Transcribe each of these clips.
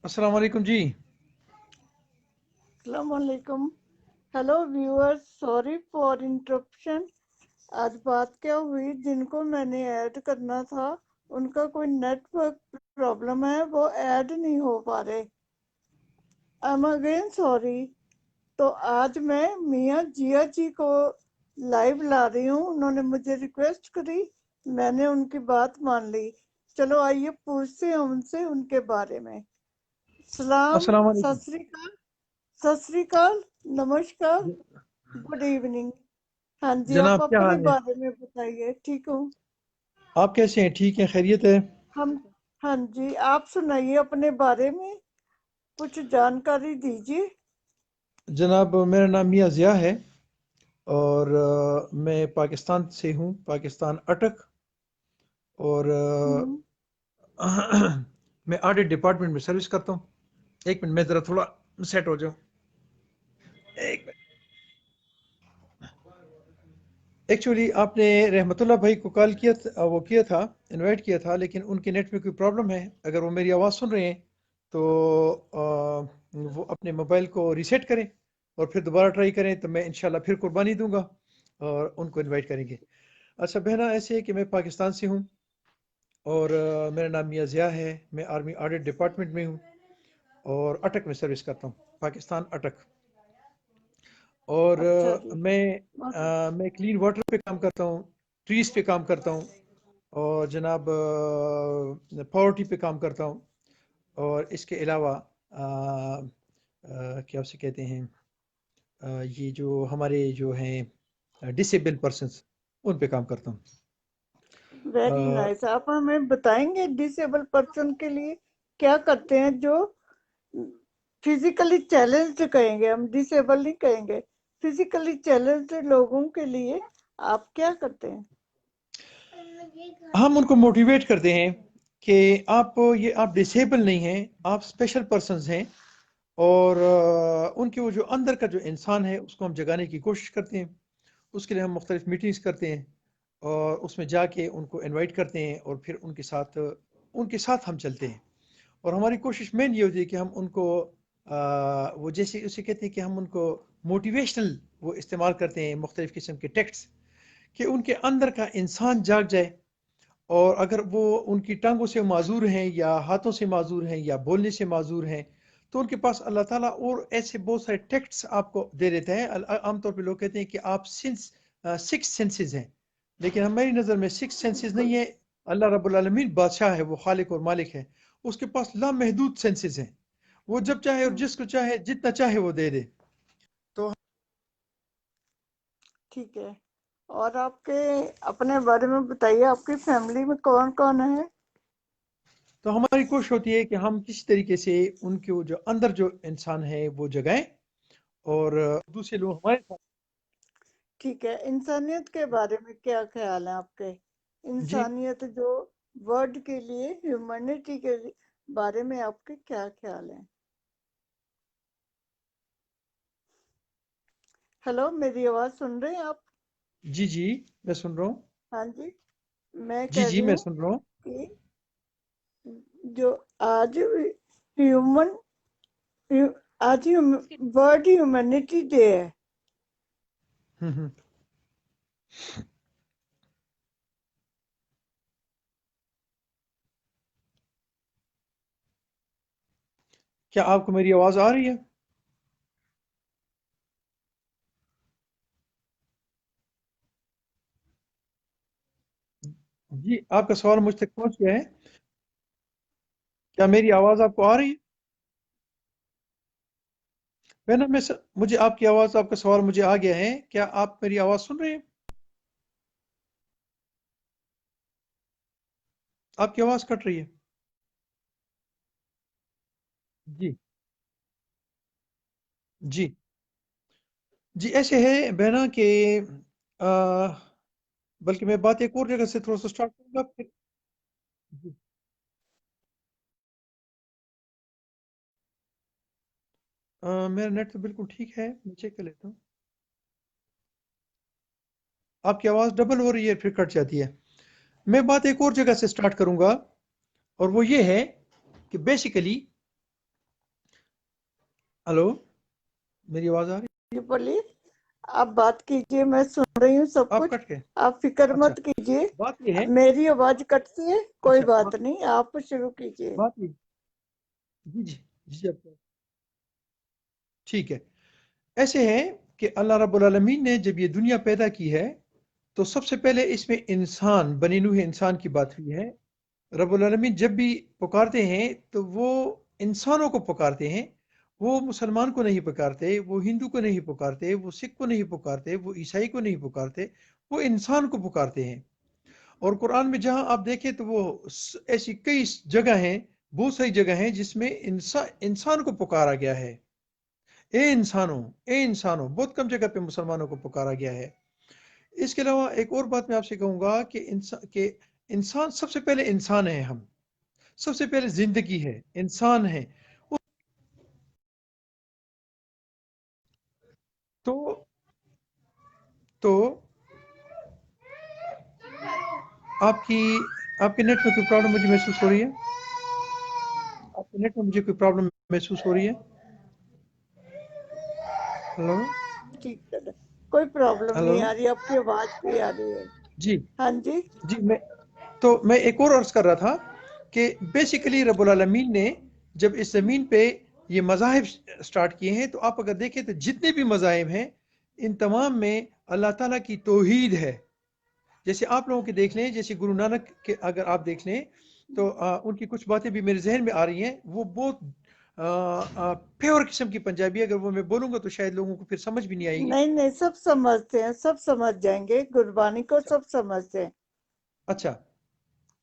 अस्सलाम वालेकुम जी। अस्सलामुअलैकुम। Hello viewers, sorry for interruption. आज बात क्या हुई, जिनको मैंने ऐड करना था उनका कोई नेटवर्क प्रॉब्लम है, वो ऐड नहीं हो पा रहे। I am again sorry. तो आज मैं मियाँ जिया जी को लाइव ला रही हूँ। उन्होंने मुझे रिक्वेस्ट करी, मैंने उनकी बात मान ली। चलो आइए पूछते हैं उनसे उनके बारे में। सलाम, अस्सलाम वालेकुम। सत श्री अकाल, सत श्री अकाल, नमस्कार, ज- गुड इवनिंग। हाँ जी, आप जनाब क्या अपने हाल है? बारे में बताइए। ठीक हूँ। आप कैसे हैं? ठीक हैं? खैरियत है? हम, हाँ जी, आप सुनाइए अपने बारे में, कुछ जानकारी दीजिए। जनाब मेरा नाम मियाँ ज़िया है और मैं पाकिस्तान से हूँ, पाकिस्तान अटक। और हम्म, मैं ऑडिट डिपार्टमेंट में सर्विस करता हूँ। एक मिनट, मैं ज़रा थोड़ा सेट हो जाऊँ। एक मिनट। एक्चुअली आपने रहमतुल्लाह भाई को कॉल किया था, वो किया था, इनवाइट किया था, लेकिन उनके नेट में कोई प्रॉब्लम है। अगर वो मेरी आवाज़ सुन रहे हैं तो वो अपने मोबाइल को रीसेट करें और फिर दोबारा ट्राई करें, तो मैं इंशाल्लाह फिर कुर्बानी दूंगा और उनको इनवाइट करेंगे। अच्छा बहना, ऐसे है कि मैं पाकिस्तान से हूँ और मेरा नाम मियाँ ज़िया है। मैं आर्मी ऑडिट डिपार्टमेंट में हूँ और अटक में सर्विस करता हूँ, पाकिस्तान अटक। और अच्छा जी। मैं क्लीन वाटर पे काम करता हूँ, ट्रीज पे काम करता हूँ और जनाब पॉवर्टी पे काम करता हूँ। और इसके अलावा क्या उसे कहते हैं, ये जो हमारे जो हैं डिसेबल पर्सन्स, उन पे काम करता हूँ। Very nice. आप हमें बताएंगे डिसेबल पर्सन के लिए क्या करते हैं, जो फिजिकली चैलेंज्ड कहेंगे, हम डिसेबल नहीं कहेंगे। फिजिकली चैलेंज्ड लोगों के लिए आप क्या करते हैं? हम उनको मोटिवेट करते हैं कि आप डिसेबल नहीं हैं, आप स्पेशल पर्सन्स हैं। और उनके वो जो अंदर का जो इंसान है उसको हम जगाने की कोशिश करते हैं। उसके लिए हम मुख्तलिफ मीटिंग्स करते हैं और उसमें जाके उनको इनवाइट करते हैं और फिर उनके साथ हम चलते हैं। और हमारी कोशिश मेन ये होती है कि हम उनको वो जैसे उसे कहते हैं कि हम उनको मोटिवेशनल वो इस्तेमाल करते हैं, मुख्तलिफ किस्म के टेक्स्ट, कि उनके अंदर का इंसान जाग जाए। और अगर वो उनकी टांगों से माजूर हैं या हाथों से माजूर हैं या बोलने से माजूर हैं, तो उनके पास अल्लाह ताला और ऐसे बहुत सारे टेक्ट्स आपको दे देते हैं। आमतौर पे लोग कहते हैं कि आप सिक्स सेंसेस हैं, लेकिन हमारी नज़र में सिक्स सेंसेस नहीं है। अल्लाह रब्बुल आलमीन बादशाह है, वो खालिक और मालिक है। उसके पास लामहदूद सेंसेस हैं। वो जब चाहे और जिसको चाहे जितना चाहे वो दे दे। तो ठीक है। और आपके अपने बारे में बताइए, आपकी फैमिली में कौन कौन है? तो हमारी कोशिश होती है कि हम किसी तरीके से उनके वो जो अंदर जो इंसान है वो जगाएं और दूसरे लोग हमारे साथ। ठीक है। इंसानियत के बारे में क्या ख्याल है आपके? जी। इंसानियत जो वर्ड के लिए, ह्यूमैनिटी के बारे में आपके क्या ख्याल हैं? हेलो, मेरी आवाज़ सुन रहे हैं आप? जी जी, मैं सुन रहा हूँ। हाँ जी, मैं जी कह जी, रही मैं हूँ सुन रहा हूँ। कि जो आज ह्यूमन आज वर्ल्ड ह्यूमैनिटी डे है। हम्म। क्या आपको मेरी आवाज़ आ रही है? जी, आपका सवाल मुझ तक पहुँच गया है। क्या मेरी आवाज़ आपको आ रही है? मुझे आपकी आवाज़, आपका सवाल मुझे आ गया है। क्या आप मेरी आवाज़ सुन रहे हैं? आपकी आवाज़ कट रही है। जी जी जी, ऐसे है बहना कि अ, बल्कि मैं बात एक और जगह से थोड़ा सा स्टार्ट करूंगा फिर। जी। मेरा नेट तो बिल्कुल ठीक है, मैं चेक कर लेता हूँ। आपकी आवाज़ डबल हो रही है फिर कट जाती है। मैं बात एक और जगह से स्टार्ट करूंगा और वो ये है कि बेसिकली हेलो, मेरी आवाज आ रही जी बोलिए, आप बात कीजिए, मैं सुन रही हूँ सब है? आप कुछ। कट के। आप फिक्र अच्छा, मत कीजिए, बात ये है। मेरी आवाज कटती है, कोई अच्छा, बात नहीं, आप शुरू कीजिए। बात ये। जी जी जी, आप ठीक है। ऐसे है कि अल्लाह रब्बुल आलमीन ने जब ये दुनिया पैदा की है, तो सबसे पहले इसमें इंसान, बनी नूह इंसान की बात हुई है। रब्बुल आलमीन जब भी पुकारते हैं तो वो इंसानों को पुकारते हैं। वो मुसलमान को नहीं पुकारते, वो हिंदू को नहीं पुकारते, वो सिख को नहीं पुकारते, वो ईसाई को नहीं पुकारते, वो इंसान को पुकारते हैं। और कुरान में जहां आप देखें तो वो ऐसी कई जगह हैं, बहुत सारी जगह हैं जिसमें इंसान को पुकारा गया है। ए इंसानों, बहुत कम जगह पे मुसलमानों को पुकारा गया है। इसके अलावा एक और बात मैं आपसे कहूंगा कि इंसान सबसे पहले इंसान है। हम सबसे पहले जिंदगी है, इंसान है। तो तो आपकी आपके नेट में कोई प्रॉब्लम मुझे महसूस हो रही है? आपके नेट में मुझे कोई प्रॉब्लम महसूस हो रही है? हेलो? ठीक है, कोई प्रॉब्लम हेलो? नहीं आ रही, आपकी आवाज भी आ रही है। जी हाँ जी। जी, मैं एक और अर्ज कर रहा था कि बेसिकली रब्बुल आलमीन ने जब इस ज़मीन पे ये मज़ाहिब स्टार्ट किए हैं, तो आप अगर देखें तो जितने भी मज़ाहिब हैं, इन तमाम में अल्लाह ताला की तौहीद है। जैसे आप लोगों के देख लें, जैसे गुरु नानक के अगर आप देख लें, तो उनकी कुछ बातें भी मेरे जहन में आ रही हैं। वो बहुत प्योर किस्म की पंजाबी है। अगर वो मैं बोलूँगा तो शायद लोगों को फिर समझ भी नहीं आएगी। नहीं नहीं, सब समझते हैं, सब समझ जाएंगे, गुरबानी को अच्छा सब समझते हैं। अच्छा,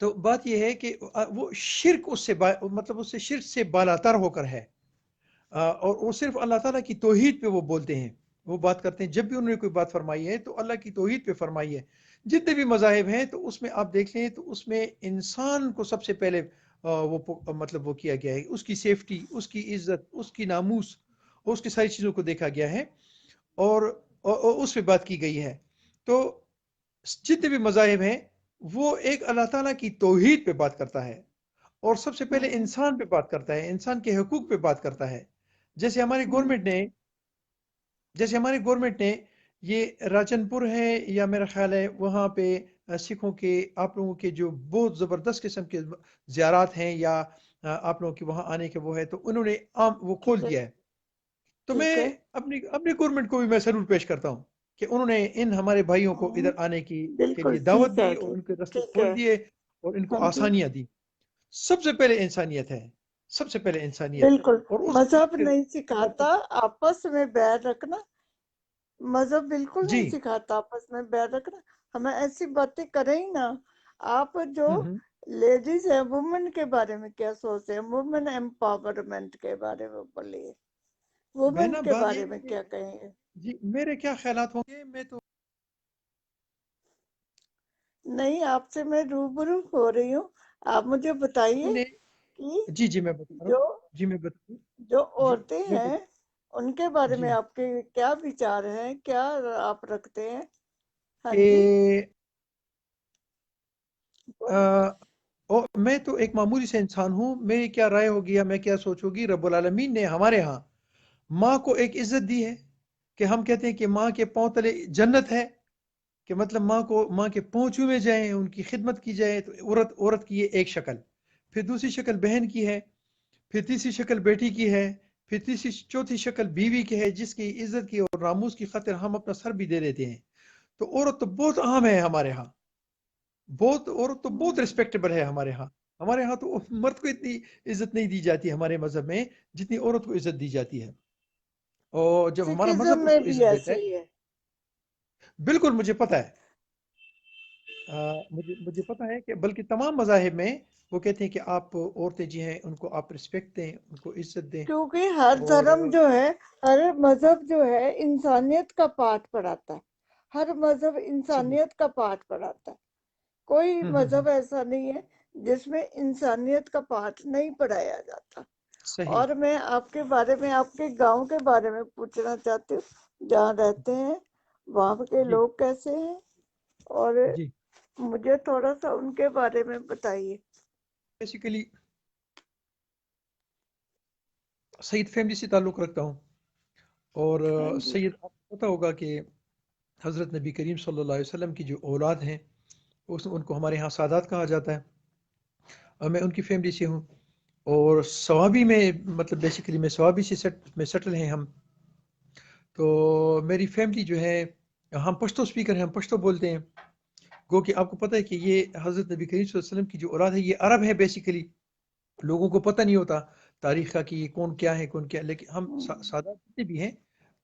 तो बात यह है कि वो शिर्क मतलब उससे शिर्क से बालातर होकर है। और वो सिर्फ अल्लाह ताला की तौहीद पे वो बोलते हैं, वो बात करते हैं। जब भी उन्होंने कोई बात फरमाई है तो अल्लाह की तौहीद पे फरमाई है। जितने भी मज़ाहिब हैं तो उसमें आप देख लें तो उसमें इंसान को सबसे पहले मतलब वो किया गया है, उसकी सेफ्टी, उसकी इज्जत, उसकी नामूस और उसकी सारी चीज़ों को देखा गया है। और उस पे बात की गई है। तो जितने भी मज़ाहिब हैं वो एक अल्लाह ताला की तौहीद पे बात करता है, और सबसे पहले हम्म, इंसान पे बात करता है, इंसान के हकूक पे बात करता है। जैसे हमारी हम्म, गवर्नमेंट ने जैसे हमारी गवर्नमेंट ने ये राजनपुर है, या मेरा ख्याल है वहाँ पे सिखों के, आप लोगों के जो बहुत ज़बरदस्त किस्म के ज़ियारात हैं, या आप लोगों के वहाँ आने के वो है, तो उन्होंने आम वो खोल ठीक है, दिया है। तो मैं ठीक है। अपनी अपनी गवर्नमेंट को भी मैं सैल्यूट पेश करता हूँ कि उन्होंने इन हमारे भाइयों को हम्म, इधर आने की के बिल्कुल लिए दावत ठीक दी है और जी। उनके रास्ते ठीक है। खोल दिए और इनको हाँ जी, आसानियां दी। सबसे पहले इंसानियत है, सबसे पहले इंसानियत। बिल्कुल। और उस मजहब फिर नहीं सिखाता आपस में बैर रखना, मजहब बिल्कुल जी। नहीं सिखाता आपस में बैर रखना। हमें ऐसी बातें करें ही ना। आप जो हम्म। लेडीज है, वुमेन के बारे में क्या सोचते हैं? वुमेन एम्पावरमेंट के बारे में बोलिए, वुमेन बहना, के बात ये बारे है में कि क्या कहेंगे? जी मेरे क्या ख्यालात होंगे, मैं तो नहीं, आपसे मैं रूबरू हो रही हूँ, आप मुझे बताइए ने कि जी जी, मैं बता रहा हूँ। जो जी मैं बता रहा हूँ। जो जी औरतें मैं हैं, बता उनके बारे जी में आपके क्या विचार हैं, क्या आप रखते हैं? हाँ जी, कि बोलिए। अ, मैं तो एक मामूली से इंसान हूँ। मेरी क्या राय होगी या मैं क्या सोचूंगी, रब्बुल आलमीन ने हमारे यहाँ माँ को एक इज्जत दी है कि हम कहते हैं कि माँ के पाँव तले जन्नत है। कि मतलब माँ के पाँव चूमे जाएं, उनकी खिदमत की जाए। तो औरत औरत की ये एक शक्ल। फिर दूसरी शक्ल बहन की है। फिर तीसरी शक्ल बेटी की है। फिर तीसरी चौथी शक्ल बीवी की है, जिसकी इज्जत की और नामूस की खातिर हम अपना सर भी दे देते हैं। तो औरत तो बहुत अहम है हमारे यहाँ। औरत तो बहुत हम्म, रिस्पेक्टेबल है हमारे यहाँ। हमारे यहाँ तो मर्द को इतनी इज्जत नहीं दी जाती हमारे मजहब में, जितनी औरत को इज्जत दी जाती है। और जब हमारा सिखिज्म मजहब में उसको भी इज्जत देता ऐसे है। ही है। बिल्कुल मुझे पता है। मुझे पता है कि बल्कि तमाम मज़ाहिब में वो कहते हैं कि आप औरतें जी हैं उनको आप रिस्पेक्ट दें, उनको इज्जत दें। क्योंकि हर और धर्म जो है, हर मजहब जो है, इंसानियत का पाठ पढ़ाता है। हर मजहब सही। इंसानियत का पाठ पढ़ाता है। कोई मजहब हम्म। ऐसा नहीं है जिसमें इंसानियत का पाठ नहीं पढ़ाया जाता। सही। और मैं आपके बारे में, आपके गांव के बारे में पूछना चाहती हूँ, जहाँ रहते हैं, वहाँ के जी लोग कैसे हैं? और जी, मुझे थोड़ा सा उनके बारे में बताइए। बेसिकली सईद फैमिली से ताल्लुक़ रखता हूँ और हाँ जी। सईद आपको पता होगा कि हज़रत नबी करीम सल्लल्लाहु अलैहि वसल्लम की जो औलाद हैं उनको हमारे यहाँ सादात कहा जाता है और मैं उनकी फैमिली से हूँ और सवाबी में मतलब बेसिकली मैं सवाबी से सेटल हैं हम। तो मेरी फैमिली जो है हम पश्तो स्पीकर हैं, हम पश्तो बोलते हैं। गो कि आपको पता है कि ये हज़रत नबी करीम सल्लल्लाहु अलैहि वसल्लम की जो औलाद है ये अरब है बेसिकली। लोगों को पता नहीं होता तारीख का कि ये कौन क्या है कौन क्या है, लेकिन हम सादा जितने भी हैं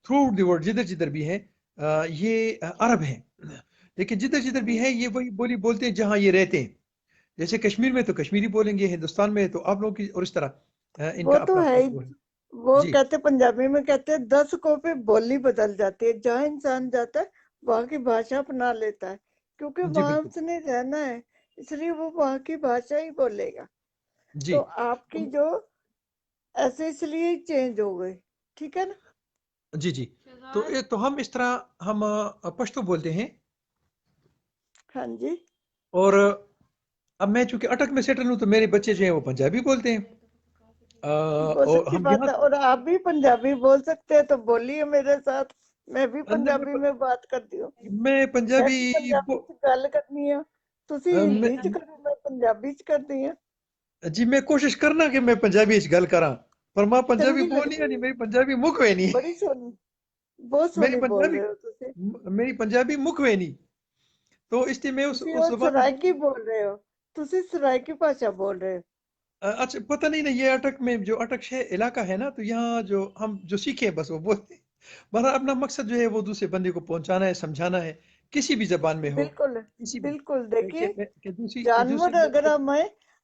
थ्रू द वर्ल्ड जिधर जिधर भी हैं ये अरब हैं, लेकिन जिधर जिधर भी है ये वही बोली बोलते हैं जहाँ ये रहते हैं। जैसे कश्मीर में तो कश्मीरी बोलेंगे, हिंदुस्तान में तो आप लोगों की और इस तरह वो इनका तो अपना है अपना ही। वो है। वो जी कहते पंजाबी में कहते हैं 10 को पे बोली बदल जाती है, जहाँ इंसान जाता है वहाँ की भाषा अपना लेता है, क्योंकि जी वहां बिल्कुल उसने रहना है, इसलिए वो वहाँ की भाषा ही बोलेगा। जी। तो आपकी जो ऐसे इसलिए चेंज हो गई, ठीक है ना? जी जी। तो हम इस तरह हम पश्तो बोलते हैं हाँ जी। और अब मैं चूंकि अटक में सेटल हूँ तो मेरे बच्चे जो हैं वो पंजाबी बोलते हैं बहुत और अच्छी हम बात यहाँ है, और आप भी पंजाबी बोल सकते हैं तो बोलिए मेरे साथ। मैं भी अंदर पंजाबी में बात करती हूँ। मैं मैं पंजाबी भी पंजाबी च गल करनी है, तुसी हिंदी च मैं, करो, मैं पंजाबी च करदी है। जी मैं कोशिश करना कि मैं पंजाबी च गल करा पर मां पंजाबी चंगी बोलनी है लगदी नहीं, है, मेरी पंजाबी मुख वे नहीं। बड़ी सोहनी, बहुत मेरी सोहनी बोल पंजाबी रहे हो तुसी। मेरी पंजाबी मुख वे नहीं, तो इसलिए मैं तुसी उस और जबान में सराइकी बोल रहे हो, तुसी सराइकी भाषा बोल रहे हो। अच्छा पता नहीं ना ये अटक में जो अटक शहर इलाका है ना तो यहाँ जो हम जो सीखे हैं बस वो बोलते हैं। हमारा अपना मकसद जो है वो दूसरे बंदे को पहुंचाना है, समझाना है, किसी भी जबान में हो, बिल्कुल, किसी भी बिल्कुल। देखिए, कि दूसरी जानवर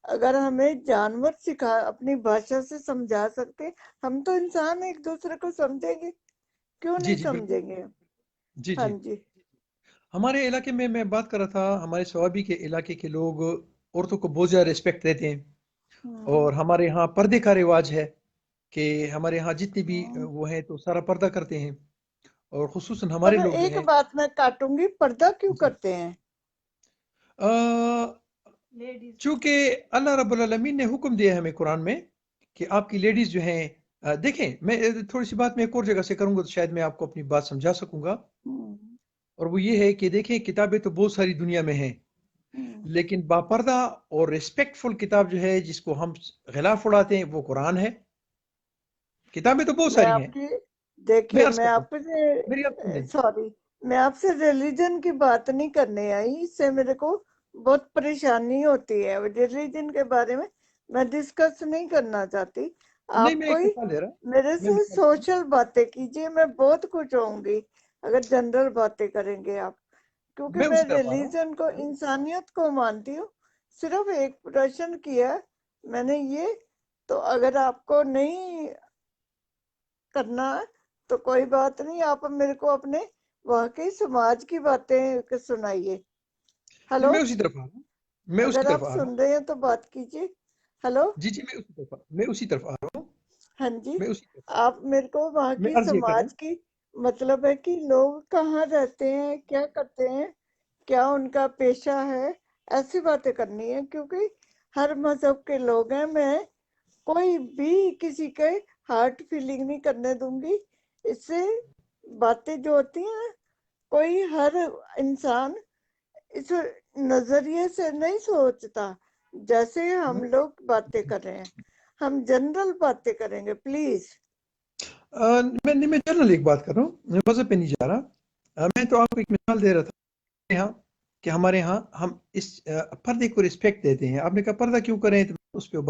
अगर हमें जानवर सिखा अपनी भाषा से समझा सकते, हम तो इंसान एक दूसरे को समझेंगे, क्यों जी नहीं जी बिल्कुल समझेंगे? जी हाँ जी। जी। हमारे इलाके में मैं बात कर रहा था, हमारे स्वाबी के इलाके के लोग औरतों को बहुत ज़्यादा रिस्पेक्ट देते हैं हम्म, और हमारे यहाँ पर्दे का रिवाज है कि हमारे यहाँ जितने भी वो हैं तो सारा पर्दा करते हैं और खुसूसन हमारे पर लोग जो एक हैं बात मैं काटूंगी, पर्दा क्यों जी करते हैं? चूंकि अल्लाह रब्बुल आलमीन ने हुक्म दिया है हमें कुरान में कि आपकी लेडीज जो हैं देखें मैं थोड़ी सी बात मैं एक और जगह से करूंगा तो शायद मैं आपको अपनी बात समझा सकूंगा हम्म, और वो ये है कि देखें किताबें तो बहुत सारी दुनिया में हैं हम्म। लेकिन बापर्दा और रिस्पेक्टफुल किताब जो है जिसको हम गिलाफ उड़ाते हैं वो कुरान है। किताबें तो बहुत मैं सारी हैं। आपकी मैं देखिए, अर्ज मैं करता हूँ मेरी आप सुन आपसे लें। सॉरी, मैं आपसे रिलीजन की बात नहीं करने आई, इससे मेरे को बहुत परेशानी होती है। रिलीजन के बारे में मैं डिस्कस नहीं करना चाहती। नहीं आप मैं एक कोई मिसाल दे रहा मेरे मैं से मिसाल दे रहा सोशल बातें कीजिए, मैं बहुत खुश होऊंगी अगर जनरल बातें करेंगे आप, क्योंकि मैं मैं उसी तरफ आ रहा हूँ। रिलीजन को, इंसानियत को मानती हूँ। सिर्फ एक प्रश्न किया मैंने ये, तो अगर आपको नहीं करना है तो कोई बात नहीं, आप मेरे को अपने वाकई समाज की बातें सुनाइए। नहीं हेलो, मैं उसी तरफ आ रहा हूँ। मैं उसी अगर तरफ आप आ रहा हूँ। सुन रहे हैं तो बात कीजिए। हेलो। जी जी मैं उसी तरफ आ रहा हूँ। हाँ जी। मैं उसी तरफ आप मेरे को वहाँ मैं की अर्ज ये कर रहा समाज हूँ। की, मतलब है कि लोग कहाँ रहते हैं, क्या करते हैं, क्या उनका पेशा है, ऐसी बातें करनी है, क्योंकि हर मजहब के लोग हैं। मैं कोई भी किसी के हार्ट फीलिंग नहीं करने दूंगी। इससे बातें जो होती हैं, कोई हर इंसान इस नजरिए से नहीं सोचता जैसे हम लोग बातें कर रहे हैं। हम जनरल बातें करेंगे, प्लीज। मैं जनरल एक बात कर रहा हूँ, मैं मज़हब पे नहीं जा रहा। मैं तो आपको एक मिसाल दे रहा था यहाँ कि हमारे यहाँ हम इस पर्दे को रिस्पेक्ट देते हैं। आपने कहा पर्दा क्यों करें तो उस पर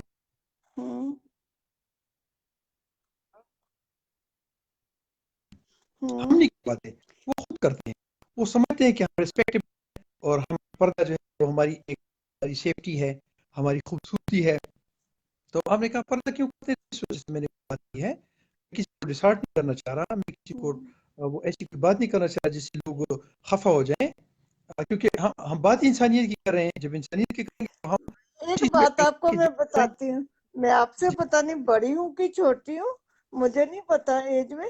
हम्म, हम्म। हम नहीं करवाते, वो खुद करते हैं। वो समझते हैं कि हम रिस्पेक्ट और हम पर्दा जो है वो हमारी एक हमारी सेफ्टी है, हमारी खूबसूरती है। तो आपने कहा पर्दा क्यों करते हैं, इस वजह से मैंने बात की है। किसी को डिसहार्ट नहीं करना चाह रहा, मैं किसी को हम्म। वो ऐसी कोई बात नहीं करना चाह रहा जिससे लोग खफा हो जाएं। क्योंकि हम बात इंसानियत की कर रहे हैं, जब इंसानियत की करेंगे तो हम एक चीज़ में बात आपको कि मैं जो बताती हूँ, मैं आपसे जी पता नहीं बड़ी हूँ कि छोटी हूँ, मुझे नहीं पता एज में,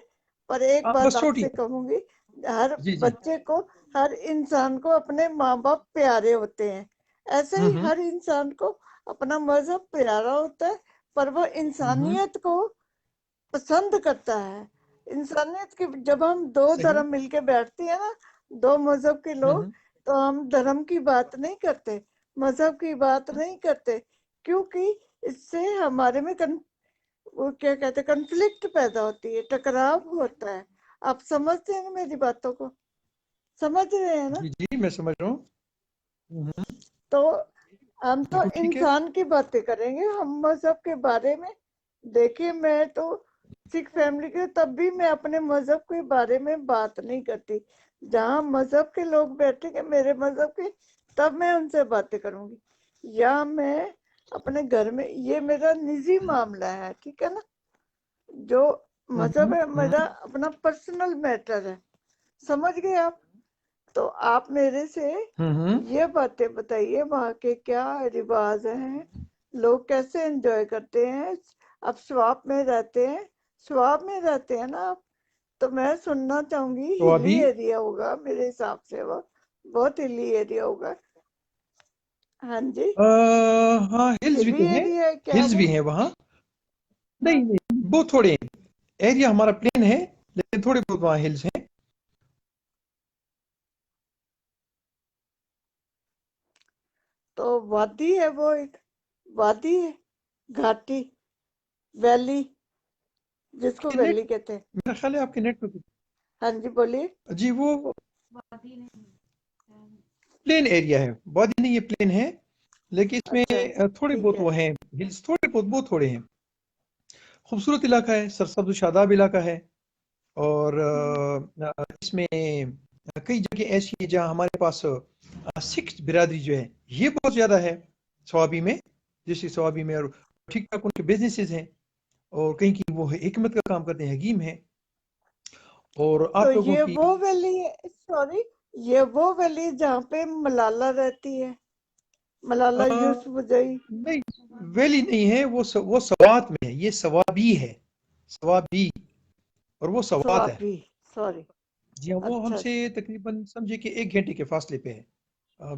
पर एक आप बात बस छोटी आपसे हैं। कहूंगी। हर जी जी। बच्चे को, हर इंसान को अपने माँ बाप प्यारे होते हैं, ऐसे ही हम्म हर इंसान को अपना मजहब प्यारा होता है, पर वो हम्म इंसानियत को پسند کرتا ہے انسانیت کی. جب ہم دو صحیح. دھرم مل کے بیٹھتے ہیں نا، دو مذہب کے لوگ، ہوں تو ہم دھرم کی بات نہیں کرتے، مذہب کی بات نہیں کرتے، کیونکہ اس سے ہمارے میں وہ کیا کہتے ہیں، کنفلکٹ پیدا ہوتی ہے، ٹکراؤ ہوتا ہے. آپ سمجھتے ہیں نا میری باتوں کو؟ سمجھ رہے ہیں نا؟ جی جی میں سمجھ رہا ہوں. ہوں، تو ہم تو بالکل ٹھیک ہے. انسان کی باتیں کریں گے، ہم مذہب کے بارے میں. دیکھیے میں تو سکھ فیملی کے، تب بھی میں اپنے مذہب کے بارے میں بات نہیں کرتی. جہاں مذہب کے لوگ بیٹھے گے میرے مذہب کے، تب میں ان سے باتیں کروں گی. یا میں اپنے گھر میں، یہ میرا نجی معاملہ ہے، ٹھیک ہے نا. جو مذہب ہے میرا اپنا پرسنل میٹر ہے. سمجھ گئے آپ؟ تو آپ میرے سے ہوں یہ باتیں بتائیے، وہاں کے کیا رواج ہیں، لوگ کیسے انجوائے کرتے ہیں. اب سواب میں رہتے ہیں، سواب میں رہتے ہیں نا آپ، تو میں سننا چاہوں گی. تو ہلی ابھی ایریا ہوگا میرے حساب سے، وہ بہت ہلی ایریا ہوگا. ہاں جی، ہاں ہلز بھی ہلی تو ہیں. ایریا ہے کیا ہلز وہ؟ بھی ہیں وہاں. نہیں نہیں بہت تھوڑے ہیں. ایریا ہمارا پلین ہے لیکن تھوڑے بہت وہاں ہلز ہیں. تو وادی ہے، وہ ایک وادی ہے، گھاٹی، ویلی، جس کو نیٹ ویلی کہتے ہیں. میرا خیال ہے آپ کے نیٹ پہ ہاں جی بولیے. جی وہ پلین ایریا ہے، وادی نہیں، یہ پلین ہے لیکن اس میں اچھا تھوڑے ٹھیک بہت ہے. وہ ہیں ہلز، تھوڑے بہت بہت تھوڑے ہیں. خوبصورت علاقہ ہے، سرسبز و شاداب علاقہ ہے. اور اس میں کئی جگہ ایسی ہیں جہاں ہمارے پاس سکھ برادری جو ہے یہ بہت زیادہ ہے سوابی میں. جیسے سوابی میں اور ٹھیک ٹھاک ان کے بزنسز ہیں، اور کہیں کی وہ حکمت کا کام کرتے ہیں، حکیم ہیں. اور تو آپ لوگوں یہ کی وہ ویلی ہے، سوری، یہ وہ ویلی جہاں پہ ملالہ رہتی ہے، ملالہ یوسفزئی؟ نہیں ویلی نہیں ہے، وہ سوات میں ہے. یہ سوابی ہے، سوابی، اور وہ سوات ہے. سوابی، سوری. جی ہاں، وہ ہم اچھا سے اچھا، تقریباً سمجھے کہ 1 گھنٹے کے فاصلے پہ ہے.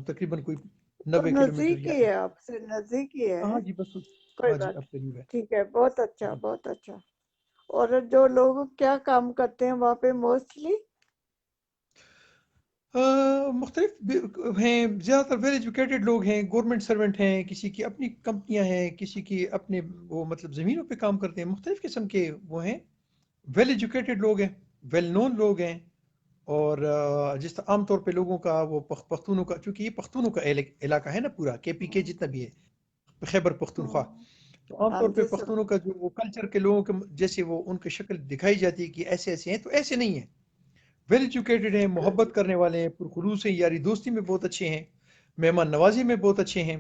تقریباً کوئی تو 90 کلومیٹر نزدیک یا ہی ہے، آپ سے نزدیک ہی ہے. ہاں جی بس. کوئی ہاں جی بات، اب قریب ہے. ٹھیک ہے، بہت اچھا بہت اچھا. اور جو لوگ کیا کام کرتے ہیں وہاں پہ موسٹلی؟ مختلف ہیں، زیادہ تر ویل ایجوکیٹڈ لوگ ہیں، گورنمنٹ سرونٹ ہیں، کسی کی اپنی کمپنیاں ہیں، کسی کی اپنے وہ مطلب زمینوں پہ کام کرتے ہیں. مختلف قسم کے وہ ہیں. ویل ایجوکیٹڈ لوگ ہیں، ویل نون لوگ ہیں. اور جس طرح عام طور پہ لوگوں کا وہ پختونوں کا، چونکہ یہ پختونوں کا علاقہ ہے نا پورا KPK جتنا بھی ہے، خیبر پختونخوا. تو عام ہاں طور پہ جی سر. پختونوں کا جو وہ کلچر کے لوگوں کے جیسے وہ ان کی شکل دکھائی جاتی ہے کہ ایسے ایسے ہیں، تو ایسے نہیں ہیں. ویل ایجوکیٹڈ ہیں، محبت کرنے والے ہیں، پرخلوص ہیں، یاری دوستی میں بہت اچھے ہیں، مہمان نوازی میں بہت اچھے ہیں.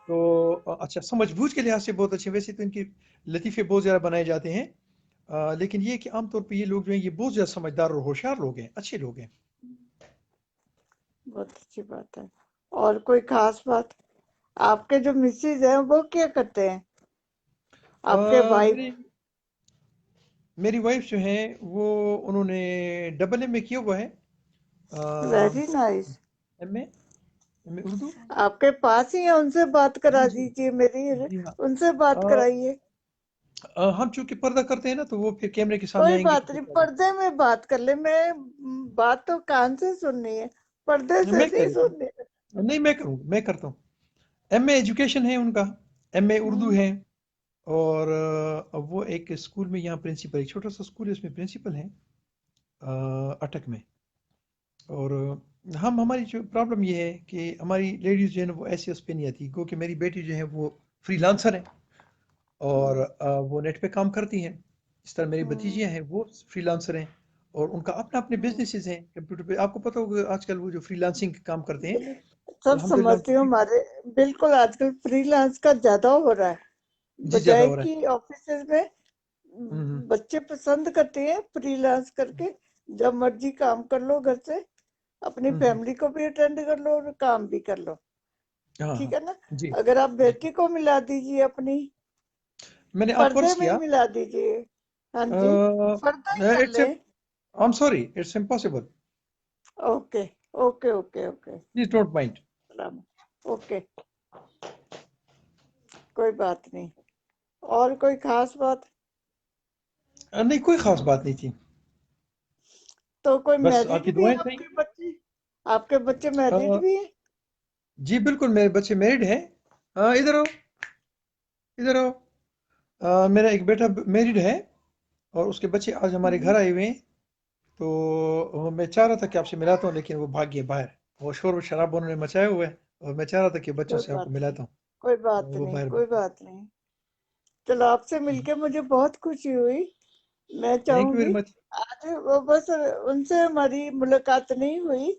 تو اچھا سمجھ بوجھ کے لحاظ سے بہت اچھے. ویسے تو ان کے لطیفے بہت زیادہ بنائے جاتے ہیں، لیکن یہ کہ عام طور پہ یہ لوگ جو ہیں یہ بہت زیادہ سمجھدار اور ہوشیار لوگ ہیں، اچھے لوگ ہیں. بہت اچھی بات ہے. اور کوئی خاص بات؟ آپ کے جو مسز ہیں وہ کیا کرتے ہیں؟ آپ کے وائف؟ میری میری وائف جو ہیں وہ انہوں نے AA میں کیا ہوا ہے. Very nice. ایم اے اردو. آپ کے پاس ہی ہیں، ان سے بات کرا جی جی دیجیے میری، جی ہاں. ان سے بات کرائیے. ہم چونکہ پردہ کرتے ہیں نا تو وہ پھر کیمرے کے سامنے کوئی آئیں گے بات تو نہیں، پھر پردے میں بات کر لیں. میں بات تو کان سے سننی ہے، پردے سے میں نہیں سننی ہے. نہیں میں کروں، میں کرتا ہوں. ایم اے ایجوکیشن ہے ان کا، ایم اے اردو ہے. اور وہ ایک اسکول میں یہاں پرنسپل، ایک چھوٹا سا اسکول ہے اس میں پرنسپل ہیں اٹک میں. اور ہماری جو پرابلم یہ ہے کہ ہماری لیڈیز جو ہے نا وہ ایسے اس پہ نہیں آتی. گو کہ میری بیٹی جو ہے وہ فری لانسر ہے اور وہ نیٹ پہ کام کرتی ہیں. اس طرح میری بھتیجیاں ہیں وہ فری لانسر ہیں، اور ان کا اپنا اپنے بزنسز ہیں کمپیوٹر پہ. آپ کو پتہ ہوگا آج کل وہ جو فری لانسنگ کام کرتے ہیں سب الحمدللہ ان سمجھتی ہوں. کی ہمارے بالکل آج کل فری لانس کا زیادہ ہو رہا ہے، جی زیادہ بجائے ہو رہا کہ آفیسز میں. ہے. بچے پسند کرتے ہیں فری لانس کر کے، جب مرضی کام کر لو گھر سے، اپنی فیملی کو بھی اٹینڈ کر لو اور کام بھی کر لو. ہاں ہاں ٹھیک ہے نا؟ جی اگر آپ جی بیٹی کو ملا دیجیے اپنی، میں نے آپ پردے عرض میں ہی کیا. ملا دیجیے. ہاں جی، پردہ ہی کر اٹس لیں. I'm sorry, it's impossible. Okay okay okay okay. Please don't mind. Okay, کوئی بات نہیں. اور کوئی خاص بات؟ नहीं, कोई खास बात नहीं थी, तो कोई बस मैरिड आपकी भी है दुआएं थी। आपके बच्चे? आपके बच्चे मैरिड भी हैं? जी बिल्कुल, मेरे बच्चे मैरिड हैं। इधर आओ, इधर आओ। मेरा एक बेटा मैरिड है, और उसके बच्चे आज हमारे हम्म, घर आए हुए हैं। तो मैं चाह रहा था कि आपसे मिलाता हूँ, लेकिन वो भाग गए बाहर। वो शोर शराबा उन्होंने मचाया हुआ है, और मैं चाह रहा था कि बच्चों कोई से आपको बात नहीं, मिलाता हूँ। कोई बात वो नहीं, बाहर कोई बैठे। बात नहीं। चलो, आपसे मिलके मुझे बहुत खुशी हुई। मैं थैंक यू वेरी चाहूंगी मच। आज वो बस उनसे हमारी मुलाकात नहीं हुई।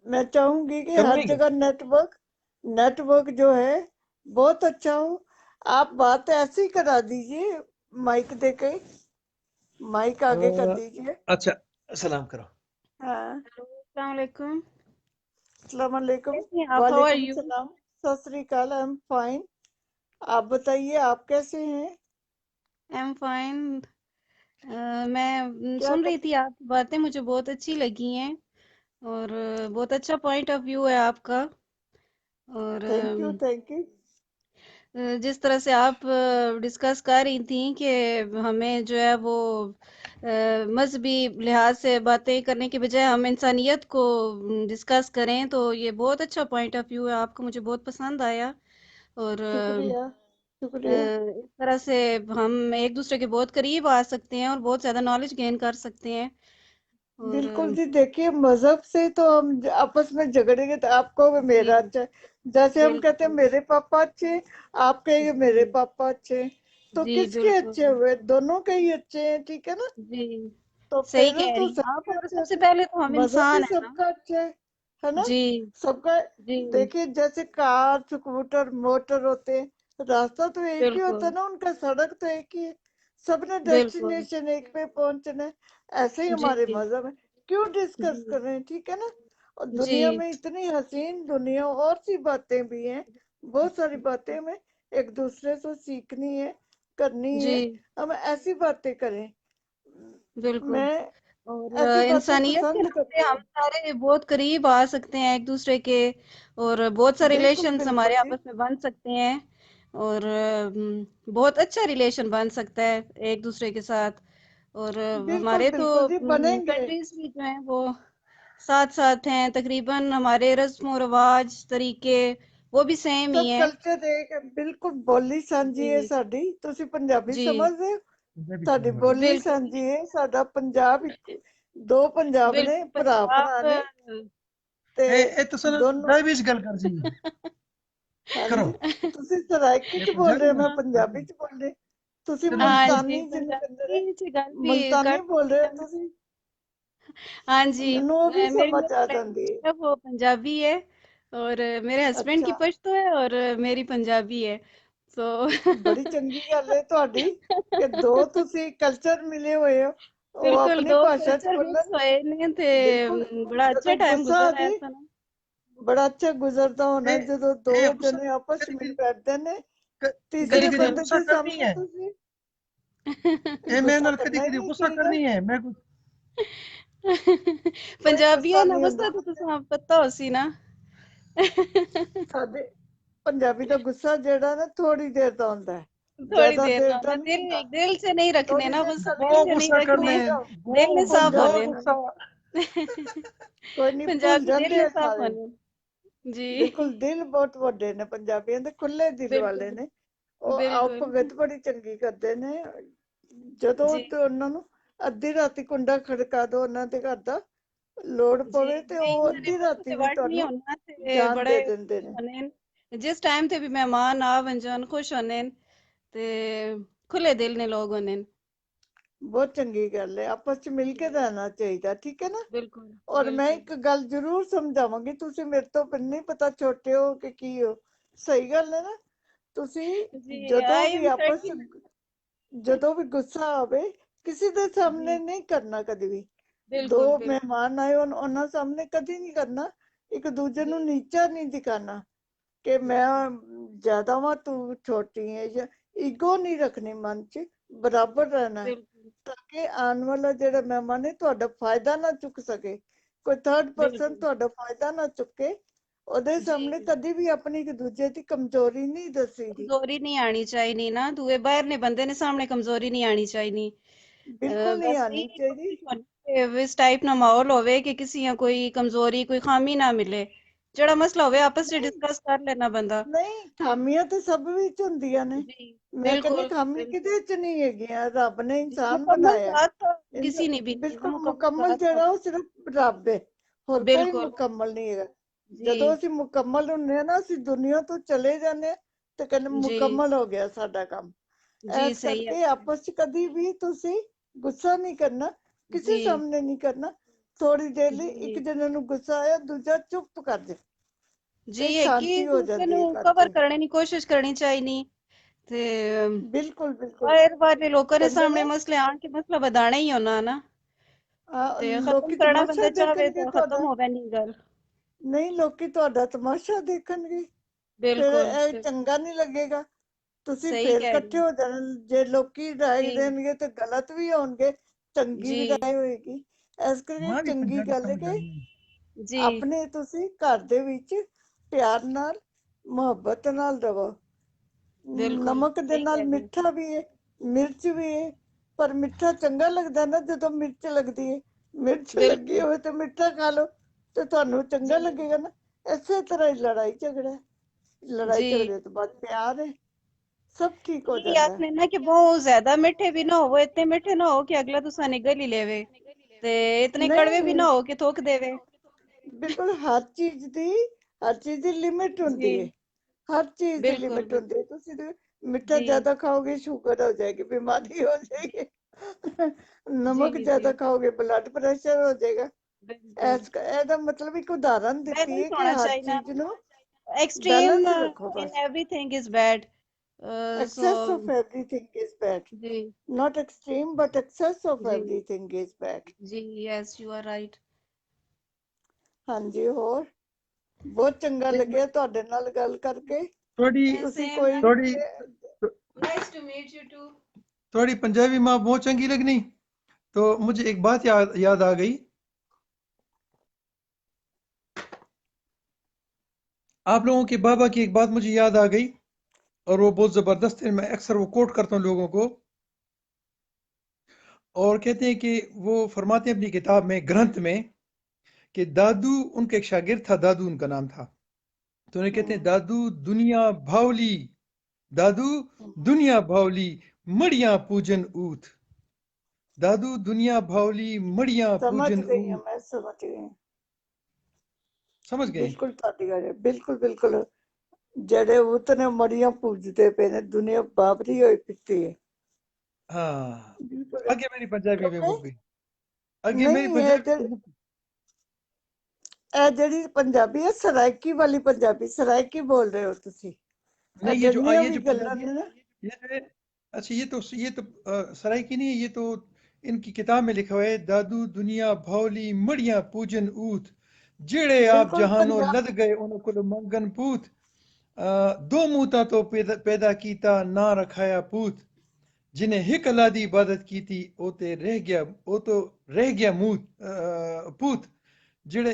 मैं चाहूंगी कि हर करवाएंगे। जगह नेटवर्क नेटवर्क जो है बहुत अच्छा हो। आप बात ऐसे ही करा दीजिए, माइक देके, माइक आगे कर अ, दीजिए। अच्छा, सलाम करो। हाँ। हेलो, अस्सलाम वालेकुम। अस्सलाम वालेकुम। कैसे हैं आप? हाउ आर वालेकुम यू? सलाम। सत श्री अकाल। I am fine. आप बताइए, आप कैसे हैं? I am fine. मैं क्या सुन कर रही थी आपकी बातें, मुझे बहुत अच्छी लगी हैं। और बहुत अच्छा पॉइंट ऑफ व्यू है आपका। और थैंक यू, थैंक यू। जिस तरह से आप डिस्कस कर रही थी कि हमें जो है वो मजहबी लिहाज से बातें करने के बजाय हम इंसानियत को डिस्कस करें, तो ये बहुत अच्छा पॉइंट ऑफ व्यू है आपका, मुझे बहुत पसंद आया। और शुक्रिया, शुक्रिया। इस तरह से हम एक दूसरे के बहुत करीब आ सकते हैं और बहुत ज़्यादा नॉलेज गेन कर सकते हैं। और बिल्कुल जी, देखिए मजहब से तो हम आपस में झगड़ेंगे तो आपको भी जी, मेरा अच्छा है। जैसे हम कहते हैं बिल्कुल। मेरे पापा अच्छे, आप कहेंगे मेरे जी, पापा अच्छे, तो जी, किसके अच्छे बिल्कुल। हुए? दोनों के ही अच्छे हैं, ठीक है ना? जी, तो सही पेरेंट्स कह तो रही हैं आप। सबके और अच्छे सबसे थे। पहले तो हम मजहब भी इंसान हैं ना। सबका अच्छा है ना? जी, सबका। जी, देखिए जैसे कार, स्कूटर, मोटर होते हैं, रास्ता तो एक ही होता बिल्कुल, है ना उनका, सड़क तो एक ही है। सबने बिल्कुल। डेस्टिनेशन एक पे पहुंचना है। ऐसे ही जी, हमारे मजहब है। क्यों डिस्कस जी, कर रहे हैं, ठीक है ना? और जी, दुनिया में इतनी हसीन दुनिया और सी बातें भी हैं। बहुत सारी बातें हमें एक दूसरे से सीखनी है, करनी जी, है। हम ऐसी बातें करें। बिल्कुल। मैं और ऐसी बातें इंसानियत के पसंद नाते करती हम हूँ। सारे बहुत करीब आ सकते हैं एक दूसरे के। और बहुत सारे बिल्कुल, रिलेशंस हमारे बिल्कुल जी। आपस में बन सकते हैं। और बहुत अच्छा रिलेशन बन सकता है एक दूसरे के साथ। और बिल्कुल, हमारे तो बिल्कुल जी, बनेंगे। कंट्रीज भी जो हैं वो साथ साथ हैं तकरीबन। हमारे रस्म रिवाज तरीके वो भी सेम ही सब हैं। ਕਲਚਰ ਇੱਕ ਬਿਲਕੁਲ ਬੋਲੀ ਸਾਂਝੀ ਹੈ जी, ਸਾਡੀ। ਤੁਸੀਂ ਪੰਜਾਬੀ जी, ਸਮਝਦੇ ਹੋ? मैं भी ਸਾਡੀ समझ रहा हूँ। ਬੋਲੀ बिल्कुल, ਸਾਂਝੀ ਹੈ। ਸਾਡਾ ਪੰਜਾਬ ਇੱਕ, ਦੋ ਪੰਜਾਬ ਨੇ, बिल्कुल ਭਰਾ ਭਰਾ पंजाब। ਨੇ। ਤੇ तो सर, ਦੋਨੋਂ। ड्राइव गल कर जी। करो। ਹਾਂਜੀ। ਤੁਸੀਂ ਸਰਾਇਕੀ ये ਚ ਬੋਲ ਰਹੇ पंजाबी ਹੋ, मैं गल कर ਪੰਜਾਬੀ जी। ਚ ਬੋਲ ਰਹੀ। ਤੁਸੀਂ चलो जी। हाँ जी, ਮੁਲਤਾਨੀ ਜਿਹਨੂੰ ਕਹਿੰਦੇ ਨੇ, पंजाबी च गल भी कर ਮੁਲਤਾਨੀ ਬੋਲ ਰਹੇ सकते ਹੋ हैं। ਤੁਸੀਂ। हाँ जी। ਮੈਨੂੰ ਉਹ ਵੀ मेरी ਸਮਝ जो ਆ फ्रेंड ਜਾਂਦੀ है। है वो पंजाबी है। और मेरे हस्बैंड की अच्छा। पश्तो है और मेरी पंजाबी है। तो ਬੜੀ ਚੰਗੀ ਗੱਲ ਹੈ ਤੁਹਾਡੀ ਕਿ ਦੋ ਤੁਸੀਂ ਕਲਚਰ ਮਿਲੇ ਹੋਏ ਹੋ। ਉਹ बिल्कुल ਆਪਣੀ दो ਭਾਸ਼ਾ ਚ कल्चर मिक्स ਬੋਲਣ। होए ने थे। ਬਿਲकुल। बड़ा अच्छा ਜਦੋਂ टाइम ਗੁੱਸਾ ਆ गुजर रहा है ਜੇ, ऐसा ना। ਬੜਾ ਅੱਛਾ ਗੁਜ਼ਰਦਾ ਹੋਣਾ ए ਜਦੋਂ ਦੋ ए गुस्सा ਜਣੇ आपस ਚ कदी ਮਿਲ कदी ਬੈਠਦੇ ਨੇ। कदी ਤੀसਰੇ कदी बिल्कुल। ਬੰਦੇ गुस्सा ਦੇ करनी ਸਾਹਮਣੇ है। ਤੁਸੀਂ ए मेरे ਗੁੱਸਾ नाल कदी करना ही कदी नहीं गुस्सा चाहिए। करनी है मैं कोई पंजाबियों गुस्सा ना नहीं गुस्सा ਹੁੰਦਾ तो ਬੰਦੇ। तुसां पता हो सी ना। ਸਾਡੇ ਪੰਜਾਬੀ ਦਾ ਗੁੱਸਾ ਜਿਹੜਾ ਨਾ ਥੋੜੀ ਦੇਰ ਦਾ ਹੁੰਦਾ ਹੈ, थोड़ी ਜ਼ਿਆਦਾ देर ਦੇਰ ना ਦਾ होता, नहीं दिल ਹੁੰਦਾ। दिल से नहीं रखने थोड़ी ना, देर बस दिल करके बहुत से नहीं गुस्सा रखने। करने भूल जाओ। दिल ने बहुत साफ भूल होने बहुत जाओ। गुस्सा कोई नहीं, भूल पंजाबी दिल जाते ने हैं साफ सारे। होने। ਬਿਲਕੁਲ जी, ਦਿਲ ਬਹੁਤ ਵੱਡੇ ਨੇ ਪੰਜਾਬੀਆਂ ਦੇ, ਖੁੱਲੇ ਦਿਲ ਵਾਲੇ बिल्कुल, ਨੇ। ਉਹ ਆਓ बिल्कुल। ਭਗਤ ਬੜੀ ਚੰਗੀ ਕਰਦੇ ਨੇ। ਜਦੋਂ जी, ਤੇ ਉਹਨਾਂ ਨੂੰ ਅੱਧੀ ਰਾਤੀ ਕੁੰਡਾ ਖੜਕਾ ਦੋ ਉਹਨਾਂ ਦੇ ਘਰ ਦਾ, ਲੋੜ जी, ਪਵੇ ਤੇ नहीं ਉਹ इन्होंने ਅੱਧੀ मुंह ਰਾਤੀ से ਵੀ वट नहीं ਤੁਹਾਨੂੰ होना ते ਜਾन बड़े ਦੇ ਦਿੰਦੇ खुश ਨੇ। होने। जिस टाइम ते भी मेहमान आवन जान खुश होने ते खुले दिल ने लोग होने। ਬਹੁਤ ਚੰਗੀ ਗੱਲ ਹੈ, ਆਪਸ ਚ ਮਿਲ ਕੇ जी, ਰਹਿਣਾ ਚਾਹੀਦਾ, ਠੀਕ ਹੈ ਨਾ? बिल्कुल, ਔਰ ਮੈਂ बिल्कुल। ਇੱਕ ਗੱਲ ਜ਼ਰੂਰ ਸਮਝਾਵਾਂਗੀ, ਤੁਸੀਂ ਮੇਰੇ ਤੋਂ ਨਹੀਂ ਪਤਾ ਛੋਟੇ ਹੋ ਕਿ ਕੀ ਹੋ। ਸਹੀ ਗੱਲ ਹੈ ਨਾ? ਤੁਸੀਂ जी, ਜਦੋਂ आई ਵੀ एम ਆਪਸ 30। ਚ, ਜਦੋਂ ਵੀ ਗੁੱਸਾ ਆਵੇ, ਕਿਸੇ ਦੇ ਸਾਹਮਣੇ जी, ਨਹੀਂ ਕਰਨਾ ਕਦੇ ਵੀ। ਦੋ बिल्कुल, बिल्कुल। ਮਹਿਮਾਨ ਆਏ ਹੋਣ ਉਹਨਾਂ ਸਾਹਮਣੇ ਕਦੀ ਨਹੀਂ ਕਰਨਾ। ਇੱਕ ਦੂਜੇ जी, ਨੂੰ ਨੀਚਾ ਨਹੀਂ ਦਿਖਾਣਾ ਕਿ ਮੈਂ बिल्कुल, ਜ਼ਿਆਦਾ ਵਾਂ ਤੂੰ ਛੋਟੀ ਹੈ, ਜਾਂ ਈਗੋ ਨਹੀਂ ਰੱਖਣੀ ਮਨ ਚ। ਬਰਾਬਰ ਰਹਿਣਾ ਹੈ, बिल्कुल, ਤਾਂ ਕਿ ਆਉਣ ਵਾਲਾ ਜਿਹੜਾ ਮਹਿਮਾਨ ਹੈ ਤੁਹਾਡਾ ਫਾਇਦਾ ਨਾ ਚੁੱਕ सके। ਕੋਈ ਥਰਡ ਪਰਸਨ बिल्कुल। ਤੁਹਾਡਾ ਫਾਇਦਾ ਨਾ ਚੁੱਕੇ। ਉਹਦੇ ਸਾਹਮਣੇ जी, ਕਦੀ ਵੀ ਆਪਣੀ ਇੱਕ ਦੂਜੇ ਦੀ ਕਮਜ਼ੋਰੀ ਨਹੀਂ ਦੱਸੀ ਦੀ। कमजोरी नहीं आनी चाहिए ना, दुए बाहर ने बंदे ने सामने कमजोरी नहीं आनी चाहिए। ਬਿਲਕੁਲ ਨਹੀਂ ਵੈਸੇ ਆਣੀ ਹੀ ਚਾਹੀਦੀ। ਕੋਸ਼ਿਸ਼ ਹੋਣੀ ਕਿ ਇਸ ਟਾਈਪ ਨਾ ਮਾਹੌਲ ਹੋਵੇ ਕਿ ਕਿਸੇ ਨੂੰ ਕੋਈ ਕਮਜ਼ੋਰੀ ਕੋਈ ਖਾਮੀ ਨਾ ਮਿਲੇ, ਜਿਹੜਾ ਮਸਲਾ ਹੋਵੇ ਆਪਸ ਵਿੱਚ ਨਹੀਂ ਡਿਸਕਸ ਕਰ ਲੈਣਾ ਬੰਦਾ। ਨਹੀਂ, ਖਾਮੀਆਂ ਤੇ ਸਭ ਵਿੱਚ ਹੁੰਦੀਆਂ ਨੇ। ਜੀ ਮੈਂ ਕਹਿੰਦੀ ਬਿल्कुल ਖਾਮੀ बिल्कुल ਕਿਹਦੇ ਚ ਨਹੀਂ ਹੈਗੀਆਂ, ਰੱਬ ਨੇ जी ਇਨਸਾਨ मुकम्मल ਬਣਾਇਆ। साथ तो ਇਨਸਾਨ किसी ने भी नहीं, ਬਿਲਕੁਲ मुकम्मल ਮੁਕੰਮਲ साथ तो ਜਿਹੜਾ ਉਹ ਸਿਰਫ ਰੱਬ ਹੈ, ਹੋਰ ਕੋਈ बिल्कुल ਮੁਕੰਮਲ ਨਹੀਂ ਹੈਗਾ। जी ਜਦੋਂ ਅਸੀਂ ਮੁਕੰਮਲ ਹੁੰਦੇ ਹਾਂ ਨਾ, ਅਸੀਂ ਦੁਨੀਆ ਤੋਂ ਚਲੇ ਜਾਂਦੇ ਹਾਂ ਤੇ ਕਹਿੰਦੇ जी ਮੁਕੰਮਲ ਹੋ ਗਿਆ ਸਾਡਾ ਕੰਮ। जी ਇਸ सही है ਕਰਕੇ ਆਪਸ ਚ ਕਦੀ ਵੀ ਤੁਸੀਂ ਗੁੱਸਾ ਨਹੀਂ ਕਰਨਾ, ਕਿਸੇ जी ਸਾਹਮਣੇ ਨਹੀਂ ਕਰਨਾ। ਥੋੜੀ ਦੇਰ ਲਈ ਇੱਕ जी ਜਣੇ ਨੂੰ ਗੁੱਸਾ ਆਇਆ, ਦੂਜਾ ਚੁੱਪ ਕਰ ਜਾ जी ਤੇ है कि ਸ਼ਾਂਤੀ ਹੋ दूसरे ਜਾਂਦੀ ਨੂੰ ਹੈ ਘਰ कवर ਚ। करने की कोशिश करनी चाहिए ते ਬਿਲकुल बिल्कुल बाहर वाले लोगों ने ਕਹਿੰਦੇ सामने ਨੇ मसले आन के मसला बढ़ाना ही होना ना, ते खत्म ਲੋਕੀ करना ਤਮਾਸ਼ਾ बंदा चाहे ਦੇਖਣਗੇ तो खत्म ਤੁਹਾਡਾ, होवे नहीं गल। ਨਹੀਂ ਲੋਕੀ ਤੁਹਾਡਾ ਤਮਾਸ਼ਾ ਦੇਖਣਗੇ, ਫਿਰ बिल्कुल ਇਹ ਚੰਗਾ ਨਹੀਂ ਲੱਗੇਗਾ। ਤੁਸੀਂ सही ਫੇਰ कह रही ਇਕੱਠੇ हैं ਹੋ ਜਾਣਾ, ਜੇ ਲੋਕੀ ਰਾਏ जी ਦੇਣਗੇ ਤੇ ਗਲਤ ਵੀ ਹੋਣਗੇ, ਚੰਗੀ ਵੀ जी ਰਾਏ ਹੋਏਗੀ। ਇਸ ਕਰਕੇ وہاں بھی ਚੰਗੀ پنجابی ਗੱਲ ਹੈ سمجھ ਕਿ آئی ہے۔ जी ਆਪਣੇ ਤੁਸੀਂ ਘਰ ਦੇ ਵਿੱਚ ਪਿਆਰ ਨਾਲ ਮੁਹੱਬਤ ਨਾਲ ਰਹੋ। बिल्कुल ਨਮਕ ਦੇ सही ਨਾਲ कह रही हैं ਮਿੱਠਾ ਵੀ ਹੈ, ਮਿਰਚ ਵੀ ਹੈ, ਪਰ ਮਿੱਠਾ ਚੰਗਾ ਲੱਗਦਾ ਨਾ ਜਦੋਂ ਮਿਰਚ ਲੱਗਦੀ ਹੈ। ਮਿਰਚ ਲੱਗੀ बिल्कुल ਹੋਵੇ ਤੇ ਮਿੱਠਾ ਖਾ ਲਓ ਤੇ ਤੁਹਾਨੂੰ ਚੰਗਾ जी ਲੱਗੇਗਾ ਨਾ। ਇਸੇ ਤਰ੍ਹਾਂ ਹੀ ਲੜਾਈ ਝਗੜਾ ਹੈ। ਲੜਾਈ जी ਝਗੜੇ ਤੋਂ ਬਾਅਦ ਪਿਆਰ है, सब ठीक हो यही जाता है। आखने ना कि बहुत ज्यादा मीठे भी ना हो, इतने मीठे ना हो कि अगला तुसा निगल ही लेवे, ते इतने कड़वे भी नहीं ना हो कि थोक देवे। बिल्कुल, हर चीज ਦੀ ਲਿਮਿਟ जी ਹੁੰਦੀ ਹੈ। हर चीज ਦੀ बिल्कुल लिमिट ਹੁੰਦੀ बिल्कुल ਹੈ। ਤੁਸੀਂ ਮਿੱਠਾ जी ਜ਼ਿਆਦਾ ਖਾਓਗੇ ਸ਼ੂਗਰ ਹੋ ਜਾਏਗੀ, ਬਿਮਾਰੀ ਹੋ ਜਾਏਗੀ। जी ਨਮਕ जी ਜ਼ਿਆਦਾ ਖਾਓਗੇ ਬਲੱਡ ਪ੍ਰੈਸ਼ਰ ਹੋ ਜਾਏਗਾ। बिल्कुल ਇਹਦਾ ਮਤਲਬ ਇੱਕ ਉਦਾਹਰਨ ਦਿੱਤੀ बैलेंस ਹੈ ਕਿ होना ਹਰ चाहिए ना, ਚੀਜ਼ ਨੂੰ एक्सट्रीम बैलेंस रखो इन बस। Everything is bad. So Excess of everything is bad. जी Not extreme, but excess of जी everything is bad. जी यस यू आर राइट। ਹਾਂਜੀ, ਹੋਰ ਬਹੁਤ ਚੰਗਾ ਲੱਗਿਆ ਤੁਹਾਡੇ ਨਾਲ ਗੱਲ ਕਰਕੇ। تھوڑی ਤੁਸੀਂ सेम ਕੋਈ تھوڑی nice to meet you too. تھوڑی پنجابی ماں بہت چنگی لگنی، تو مجھے ایک بات یاد آ گئی۔ آپ لوگوں کے بابا کی ایک بات مجھے یاد آ گئی، اور وہ بہت زبردست ہے، میں اکثر وہ کوٹ کرتا ہوں لوگوں کو، اور کہتے ہیں کہ وہ فرماتے ہیں اپنی کتاب میں گرنتھ میں کہ دادو ان کا ایک شاگرد تھا، دادو ان کا نام تھا، تو انہیں کہتے ہیں دادو دنیا بھاولی، دادو دنیا بھاولی مڑیاں پوجن اوت، دادو دنیا بھاولی مڑیاں ਸਮਝ پوجن ਗਈ ਹਾਂ, اوت۔ ਮੈਂ ਸਮਝ ਗਈ ਹਾਂ। سمجھ گئے؟ ਬਿਲਕੁਲ ਤੁਹਾਡੀ ਗੱਲ ਹੈ, ਬਿਲਕੁਲ ਬਿਲਕੁਲ। ਜਿਹੜੇ ਉਤਨੇ ਮੜੀਆਂ ਪੂਜਦੇ ਪਏ ਨੇ, ਦੁਨੀਆ ਬਾਬਰੀ ਹੋਈ ਫਿਰਦੀ ਹੈ। ہاں ਬਿਲਕੁਲ। آگے میری پنجابی میں ਕਿਉਂਕਿ مک گئی، آگے میری ਨਹੀਂ پنجابی میں مک گئی۔ ਇਹ ਜਿਹੜੀ ਪੰਜਾਬੀ ਹੈ, ਸਰਾਇਕੀ ਵਾਲੀ ਪੰਜਾਬੀ, ਸਰਾਇਕੀ بول رہے ਹੋ ਤੁਸੀਂ। نہیں جڑیاں یہ بھی جو گلاں پنجابی ہے، نے نا، یہ جو ہے، اچھا یہ تو سرائکی نہیں ہے، یہ تو ان کی کتاب میں لکھا ہوا ہے، دادو دنیا بھولی مڑیاں پوجن اوت، جڑے آپ بالکل جہانوں پنجاب لد گئے انہوں کو منگن پوت، دو موتا تو پیدا کیتا نہ رکھایا پوت، جنہیں ہک اللہ دی عبادت کی تھی او تو رہ گیا موت پوت، جڑے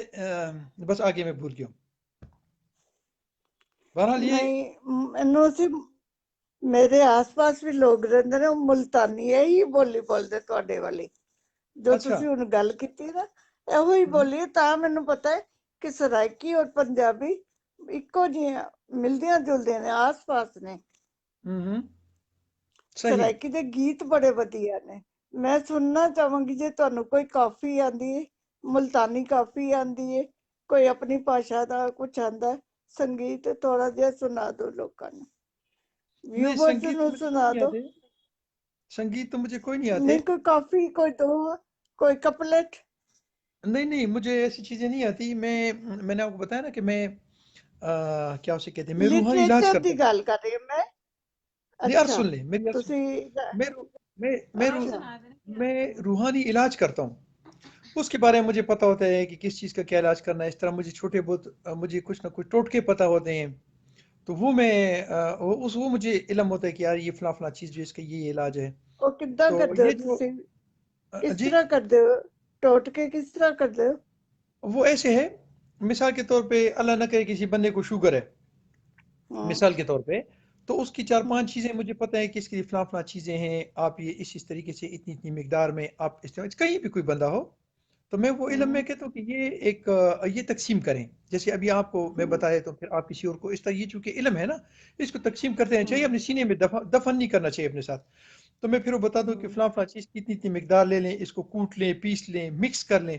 بس آگے میں بھول گیا ہوں۔ بہرحال یہ نہیں، ਮੈਨੂੰ ਅਸੀਂ ਮੇਰੇ ਆਸ-ਪਾਸ ਵੀ ਲੋਕ ਰਹਿੰਦੇ ਨੇ, ਉਹ ਮੁਲਤਾਨੀ ਇਹੀ ਬੋਲੀ ਬੋਲਦੇ ਤੁਹਾਡੇ ਵਾਲੀ, ਜੋ اچھا ਤੁਸੀਂ ਹੁਣ ਗੱਲ ਕੀਤੀ ਨਾ, ਇਹੋ ਹੀ ਬੋਲੀ। ਤਾਂ ਮੈਨੂੰ ਪਤਾ ਹੈ ਕਿ ਸਰਾਇਕੀ ਔਰ ਪੰਜਾਬੀ ਇੱਕੋ ਜਿਹੀਆਂ ਮਿਲਦੀਆਂ ਜੁਲਦੀਆਂ ਨੇ, ਆਸ-ਪਾਸ ਨੇ। صحیح۔ ਸਰਾਇਕੀ ਦੇ ਗੀਤ ਬੜੇ ਵਧੀਆ ਨੇ। ਮੈਂ ਸੁਣਨਾ ਚਾਹਾਂਗੀ, ਜੇ ਤੁਹਾਨੂੰ ਕੋਈ ਕਾਫੀ ਆਂਦੀ ਹੈ, ਮੁਲਤਾਨੀ ਕਾਫੀ ਆਂਦੀ ਹੈ, ਕੋਈ ਆਪਣੀ ਭਾਸ਼ਾ ਦਾ ਕੁਛ ਆਂਦਾ ਸੰਗੀਤ, ਥੋੜਾ ਜਿਹਾ ਸੁਣਾ ਦਿਓ ਲੋਕਾਂ ਨੂੰ, نہیں ਵਿਊਵਰਸ سنگیت تو ਨੂੰ مجھے کوئی ਸੁਣਾ نہیں ਦਿਓ। آتے، سنگیت تو مجھے کوئی نہیں آتے، نہیں کوئی کافی، کوئی دو، کوئی کپلٹ، نہیں مجھے ایسی چیزیں نہیں آتی۔ میں نے آپ کو بتایا نا کہ میں کیا اسے کہتے ہیں، میں روحانی علاج لٹریچر کرتا دی ہوں۔ گل کر رہی ہوں میں۔ نہیں عرض اچھا سن لیں میری، عرض سن تسی، میں اچھا میں روحانی علاج کرتا ہوں، اس کے بارے میں مجھے پتہ ہوتا ہے کہ کس چیز کا کیا علاج کرنا ہے۔ اس طرح مجھے چھوٹے بہت مجھے کچھ نہ کچھ ٹوٹکے پتہ ہوتے ہیں، تو وہ مجھے علم ہوتا ہے کہ یار یہ فلاں فلاں چیز جو اس کا یہ علاج ہے۔ وہ کداں تو کردے ہو یہ جو تسی؟ کس جی طرح کردے ہو ٹوٹ کے، کس طرح کردے ہو؟ وہ ایسے ہے، مثال کے طور پہ اللہ نہ کرے کسی بندے کو شوگر ہے، ہاں مثال کے طور پہ، تو اس کی 4-5 چیزیں مجھے پتہ ہے کہ اس کے لیے فلاں فلاں چیزیں ہیں، آپ یہ اس طریقے سے اتنی اتنی مقدار میں آپ استعمال، کہیں بھی کوئی بندہ ہو تو میں وہ علم میں کہتا ہوں کہ یہ تقسیم کریں. جیسے ابھی آپ کو میں بتایا تو پھر آپ کسی اور کو اس طرح، یہ چونکہ علم ہے نا، اس کو تقسیم کرتے رہنا چاہیے، اپنے سینے میں دفن نہیں کرنا چاہیے اپنے ساتھ. تو میں پھر وہ بتا دوں کہ فلاں فلاں چیز کی اتنی اتنی مقدار لے لیں، اس کو کوٹ لیں، پیس لیں، مکس کر لیں،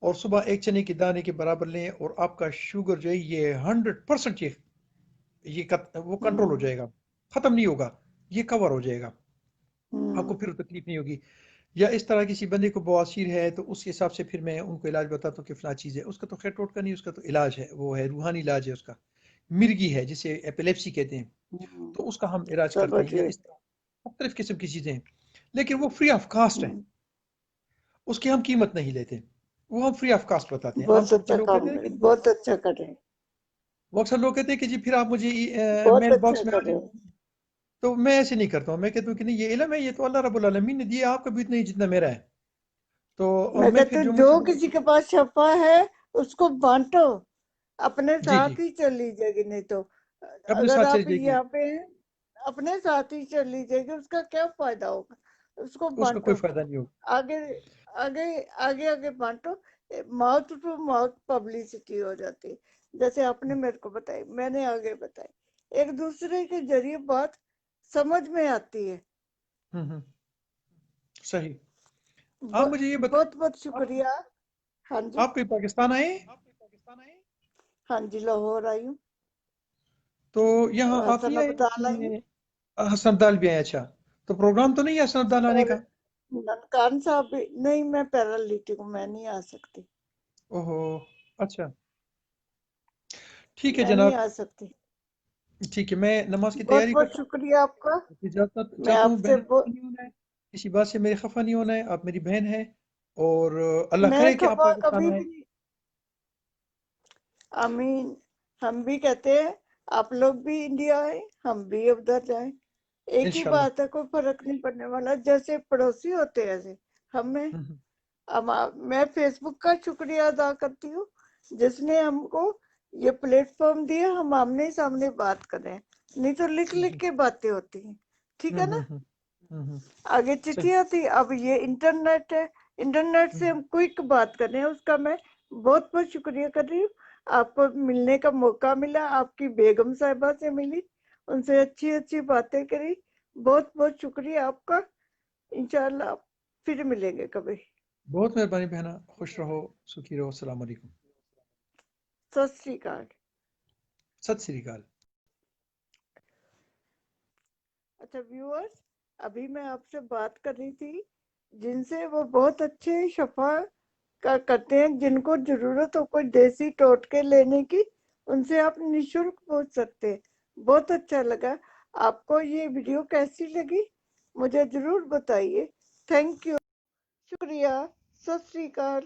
اور صبح ایک چنے کے دانے کے برابر لیں، اور آپ کا شوگر جو ہے یہ 100% وہ کنٹرول ہو جائے گا، ختم نہیں ہوگا، یہ کور ہو جائے گا، آپ کو پھر تکلیف نہیں ہوگی. یا اس طرح کسی بندے کو بواسیر ہے تو اس کے حساب سے پھر میں ان کو علاج بتاتا ہوں کہ فلاں چیز ہے، اس کا تو خیر ٹوٹ کا نہیں، اس کا تو علاج ہے، وہ ہے روحانی علاج ہے اس کا. مرگی ہے جسے ایپیلیپسی کہتے ہیں، تو اس کا ہم علاج کرتے ہیں. یا اس طرح مختلف قسم کی چیزیں ہیں، لیکن وہ فری آف کاسٹ ہے، اس کی ہم قیمت نہیں لیتے، وہ ہم فری آف کاسٹ بتاتے ہیں. عام بہت طور پہ اچھا لوگ کہتے کام ہیں کہ ہے، بہت اچھا کر رہے ہیں، وہ اکثر لوگ کہتے ہیں کہ جی پھر آپ مجھے بہت میل اچھا باکس میں آ کر رہے جائیں. ہیں. تو میں ایسے نہیں کرتا ہوں، میں کہتا ہوں کہ نہیں، یہ علم ہے، یہ تو اللہ رب العالمین نے دیا، آپ کا بھی اتنا ہی جتنا میرا ہے. تو اور میں میں کہتی پھر ہوں جو جو مجھے کسی کے پاس شفا ہے اس کو بانٹو، اپنے جی جی ساتھ ہی چل لیجیے گی. نہیں تو اپنے اگر ساتھ چلی آپ جائے گی، یہاں پہ ہیں اپنے ساتھ ہی چل لیجیے گی، اس کا کیا فائدہ ہوگا؟ اس کو اس کا کوئی بانٹو، فائدہ نہیں ہوگا. آگے آگے آگے آگے بانٹو. ماؤتھ ٹو ماؤتھ پبلسٹی ہو جاتی ہے، جیسے آپ نے میرے کو بتائی، میں نے آگے بتائی، ایک دوسرے کے ذریعے بات سمجھ میں آتی ہے. صحیح. آپ مجھے یہ بتائیں، بہت بہت شکریہ. ہاں جی، آپ کوئی پاکستان آئے؟ ہاں جی، لاہور آئی ہوں، تو یہاں آپ نہیں حسن آئے ابدال آئی ہوں، حسن عبدال بھی آئے؟ اچھا، تو پروگرام تو نہیں ہے حسن عبدال آنے اور کا؟ ننکان صاحب بھی نہیں. میں پیرالیٹک ہوں، میں نہیں آ سکتی، اوہو، اچھا، ٹھیک ہے میں نہیں جناب، آ سکتی. ٹھیک ہے، میں نماز کی بہت تیاری بہت کرتا شکریہ آپ کا. ہوں، اجازت میں چاہتا آپ ہوں. سے بہن خفا نہیں ہونا ہے، کسی بات سے میرے خفا نہیں ہونا ہے، آپ میری بہن ہے، اور اللہ میں کرے کہ آپ خفا پاکستان کبھی آئے. بھی نہیں. آمین. ہم بھی کہتے ہیں آپ لوگ بھی انڈیا آئے، ہم بھی ادھر جائیں، ایک ہی انشاءاللہ. بات ہے، کوئی فرق نہیں پڑنے والا. جیسے پڑوسی ہوتے ہیں ایسے ہمیں. میں فیس بک کا شکریہ ادا کرتی ہوں جس نے ہم کو یہ پلیٹ فارم دیا، ہم آمنے سامنے بات کریں، نہیں تو لکھ لکھ کے باتیں ہوتی ہیں. ٹھیک ہے نا؟ آگے صحیح. چٹھیاں تھی، اب یہ انٹرنیٹ ہے، انٹرنیٹ سے ہم کوئک بات کر رہے ہیں. اس کا میں بہت بہت شکریہ کر رہی ہوں. آپ کو ملنے کا موقع ملا، آپ کی بیگم صاحبہ سے ملی، ان سے اچھی اچھی باتیں کری. بہت بہت شکریہ آپ کا. انشاءاللہ پھر ملیں گے کبھی. بہت مہربانی بہنا، خوش رہو، سکھی رہو. السلام علیکم. ست سری اکال. ست سری اکال. اچھا ویورز، ابھی میں آپ سے بات کر رہی تھی جن سے وہ بہت اچھے شفا کرتے ہیں، جن کو ضرورت ہو کوئی دیسی ٹوٹکے لینے کی، ان سے آپ نشلک پوچھ سکتے. بہت اچھا لگا. آپ کو یہ ویڈیو کیسی لگی مجھے ضرور بتائیے. تھینک یو، شکریہ. ست سری اکال.